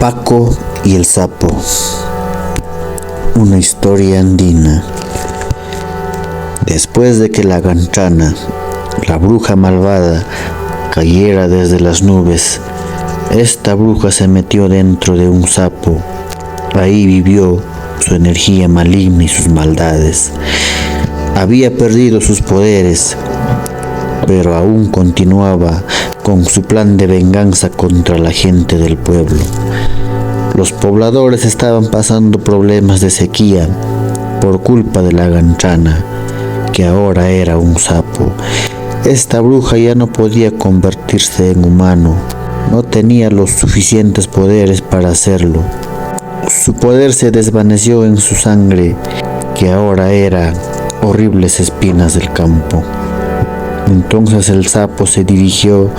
Paco y el sapo. Una historia andina. Después de que la Ganchana, la bruja malvada, cayera desde las nubes, esta bruja se metió dentro de un sapo. Ahí vivió su energía maligna y sus maldades. Había perdido sus poderes, pero aún continuaba con su plan de venganza contra la gente del pueblo. Los pobladores estaban pasando problemas de sequía por culpa de la Ganchana, que ahora era un sapo. Esta bruja ya no podía convertirse en humano, no tenía los suficientes poderes para hacerlo. Su poder se desvaneció en su sangre, que ahora era horribles espinas del campo. Entonces el sapo se dirigió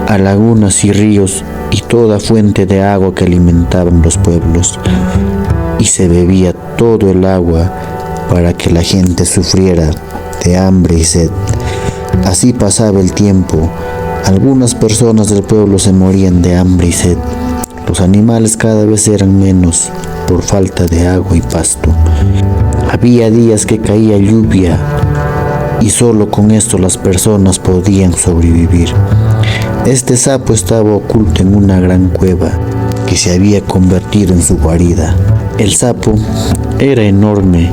a lagunas y ríos y toda fuente de agua que alimentaban los pueblos, y se bebía todo el agua para que la gente sufriera de hambre y sed. Así pasaba el tiempo. Algunas personas del pueblo se morían de hambre y sed. Los animales cada vez eran menos por falta de agua y pasto. Había días que caía lluvia y solo con esto las personas podían sobrevivir. Este sapo estaba oculto en una gran cueva que se había convertido en su guarida. El sapo era enorme,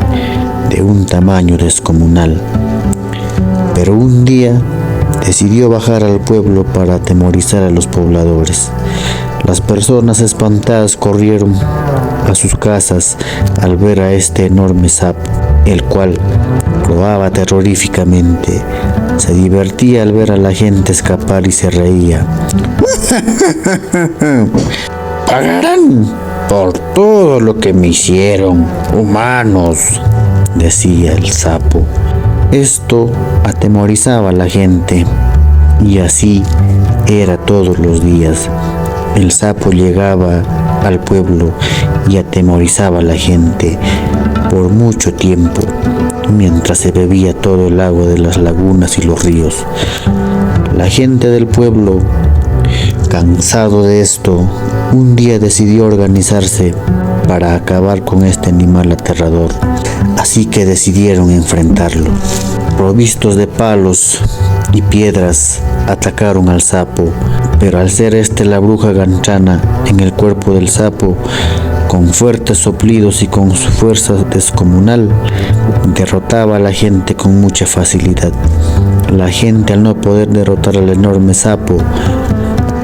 de un tamaño descomunal, pero un día decidió bajar al pueblo para atemorizar a los pobladores. Las personas espantadas corrieron a sus casas al ver a este enorme sapo, el cual roaba terroríficamente. Se divertía al ver a la gente escapar y se reía. «Pagarán por todo lo que me hicieron, humanos», decía el sapo. Esto atemorizaba a la gente, y así era todos los días. El sapo llegaba al pueblo y atemorizaba a la gente por mucho tiempo, mientras se bebía todo el agua de las lagunas y los ríos. La gente del pueblo, cansado de esto, un día decidió organizarse para acabar con este animal aterrador. Así que decidieron enfrentarlo. Provistos de palos y piedras, atacaron al sapo, pero al ser la bruja Ganchana en el cuerpo del sapo, con fuertes soplidos y con su fuerza descomunal, derrotaba a la gente con mucha facilidad. La gente, al no poder derrotar al enorme sapo,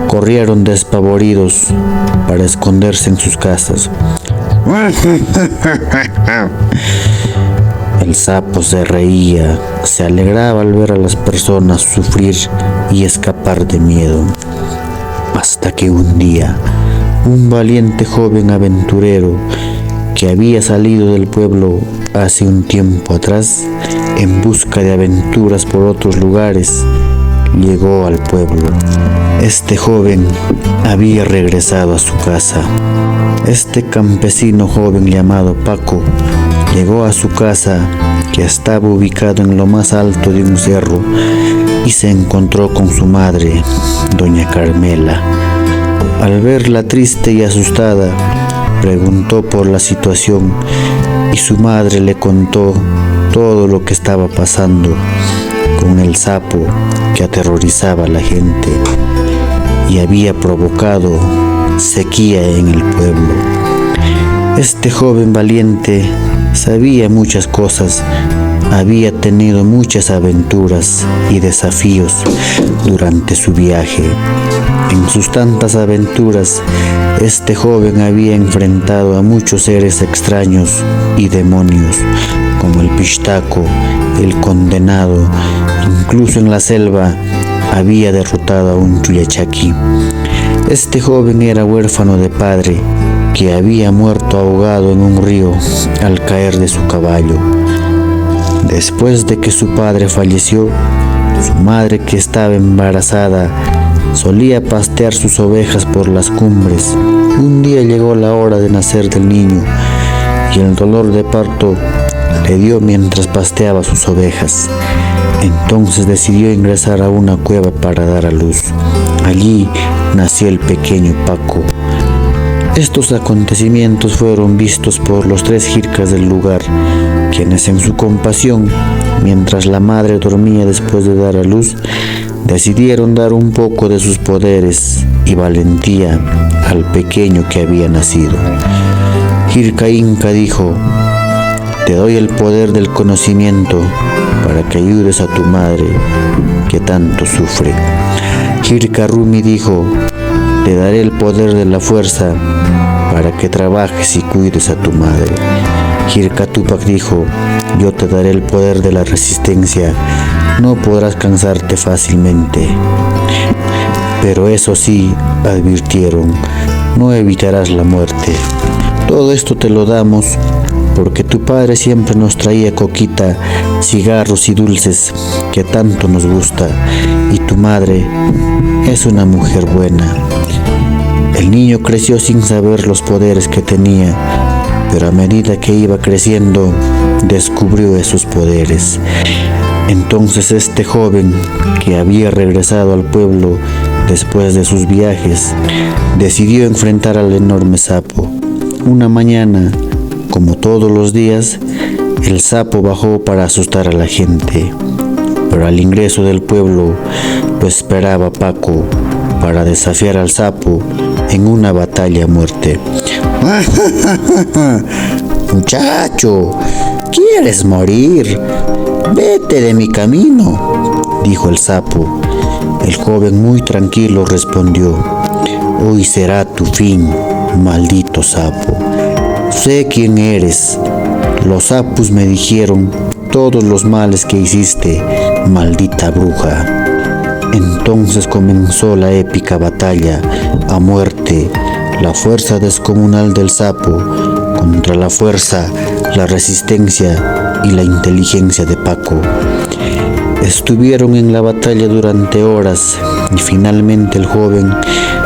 corrieron despavoridos para esconderse en sus casas. El sapo se reía, se alegraba al ver a las personas sufrir y escapar de miedo. Hasta que un día, un valiente joven aventurero que había salido del pueblo hace un tiempo atrás en busca de aventuras por otros lugares, llegó al pueblo. Este joven había regresado a su casa. Este campesino joven llamado Paco llegó a su casa, que estaba ubicado en lo más alto de un cerro, y se encontró con su madre, doña Carmela. Al verla triste y asustada, preguntó por la situación y su madre le contó todo lo que estaba pasando con el sapo que aterrorizaba a la gente y había provocado sequía en el pueblo. Este joven valiente sabía muchas cosas, había tenido muchas aventuras y desafíos durante su viaje. En sus tantas aventuras, este joven había enfrentado a muchos seres extraños y demonios, como el Pishtaco, el Condenado. Incluso en la selva había derrotado a un Chuyachaki. Este joven era huérfano de padre, que había muerto ahogado en un río al caer de su caballo. Después de que su padre falleció, su madre, que estaba embarazada, solía pastear sus ovejas por las cumbres. Un día llegó la hora de nacer del niño y el dolor de parto le dio mientras pasteaba sus ovejas. Entonces decidió ingresar a una cueva para dar a luz. Allí nació el pequeño Paco. Estos acontecimientos fueron vistos por los 3 jircas del lugar, quienes en su compasión, mientras la madre dormía después de dar a luz, decidieron dar un poco de sus poderes y valentía al pequeño que había nacido. Jirca Inca dijo: te doy el poder del conocimiento para que ayudes a tu madre que tanto sufre. Jirca Rumi dijo: te daré el poder de la fuerza para que trabajes y cuides a tu madre. Jirca Tupac dijo: yo te daré el poder de la resistencia, no podrás cansarte fácilmente. Pero eso sí, advirtieron, no evitarás la muerte. Todo esto te lo damos porque tu padre siempre nos traía coquita, cigarros y dulces que tanto nos gusta, y tu madre es una mujer buena. El niño creció sin saber los poderes que tenía, pero a medida que iba creciendo, descubrió esos poderes. Entonces este joven, que había regresado al pueblo después de sus viajes, decidió enfrentar al enorme sapo. Una mañana, como todos los días, el sapo bajó para asustar a la gente, pero al ingreso del pueblo lo esperaba Paco para desafiar al sapo en una batalla a muerte. Muchacho, ¿quieres morir? Vete de mi camino, dijo el sapo. El joven muy tranquilo respondió: hoy será tu fin, maldito sapo. Sé quién eres. Los sapos me dijeron todos los males que hiciste, maldita bruja. Entonces comenzó la épica batalla a muerte, la fuerza descomunal del sapo contra la fuerza, la resistencia y la inteligencia de Paco. Estuvieron en la batalla durante horas y finalmente el joven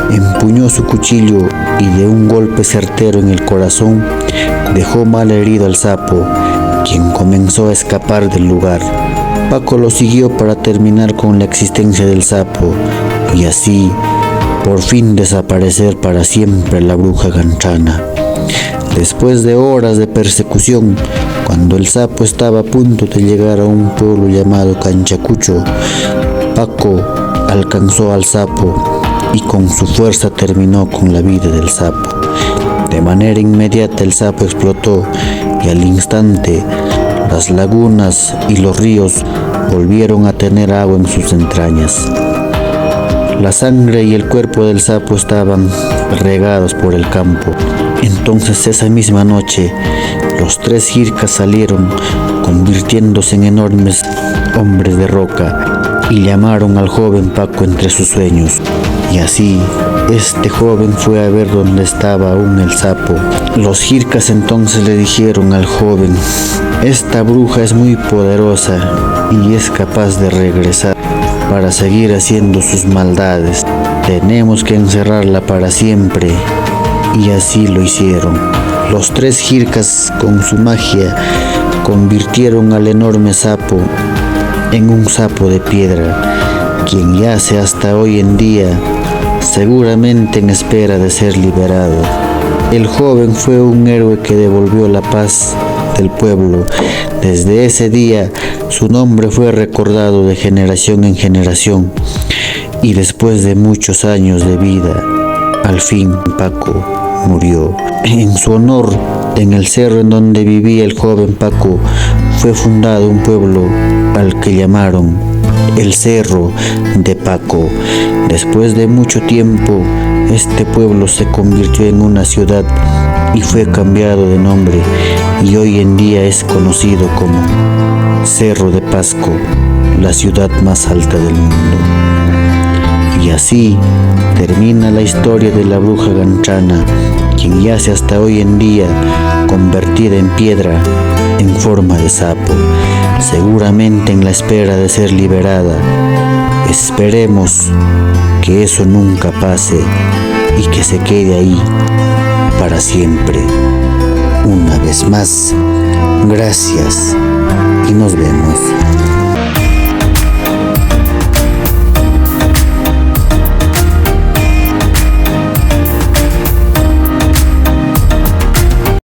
empuñó su cuchillo y de un golpe certero en el corazón dejó mal herido al sapo, quien comenzó a escapar del lugar. Paco lo siguió para terminar con la existencia del sapo y así por fin desaparecer para siempre la bruja ganchana. Después de horas de persecución, cuando el sapo estaba a punto de llegar a un pueblo llamado Canchacucho, Paco alcanzó al sapo y con su fuerza terminó con la vida del sapo. De manera inmediata el sapo explotó y al instante las lagunas y los ríos volvieron a tener agua en sus entrañas. La sangre y el cuerpo del sapo estaban regados por el campo. Entonces esa misma noche los 3 jircas salieron convirtiéndose en enormes hombres de roca y llamaron al joven Paco entre sus sueños. Y así este joven fue a ver dónde estaba aún el sapo. Los jircas entonces le dijeron al joven: esta bruja es muy poderosa y es capaz de regresar para seguir haciendo sus maldades. Tenemos que encerrarla para siempre. Y así lo hicieron. Los 3 jircas con su magia convirtieron al enorme sapo en un sapo de piedra, quien yace hasta hoy en día, seguramente en espera de ser liberado. El joven fue un héroe que devolvió la paz del pueblo. Desde ese día su nombre fue recordado de generación en generación y después de muchos años de vida, al fin Paco murió. En su honor, en el cerro en donde vivía el joven Paco, fue fundado un pueblo al que llamaron el Cerro de Paco. Después de mucho tiempo, este pueblo se convirtió en una ciudad y fue cambiado de nombre y hoy en día es conocido como Cerro de Pasco, la ciudad más alta del mundo. Y así termina la historia de la bruja ganchana, quien yace hasta hoy en día convertida en piedra en forma de sapo, seguramente en la espera de ser liberada. Esperemos que eso nunca pase y que se quede ahí para siempre. Una vez más, gracias y nos vemos.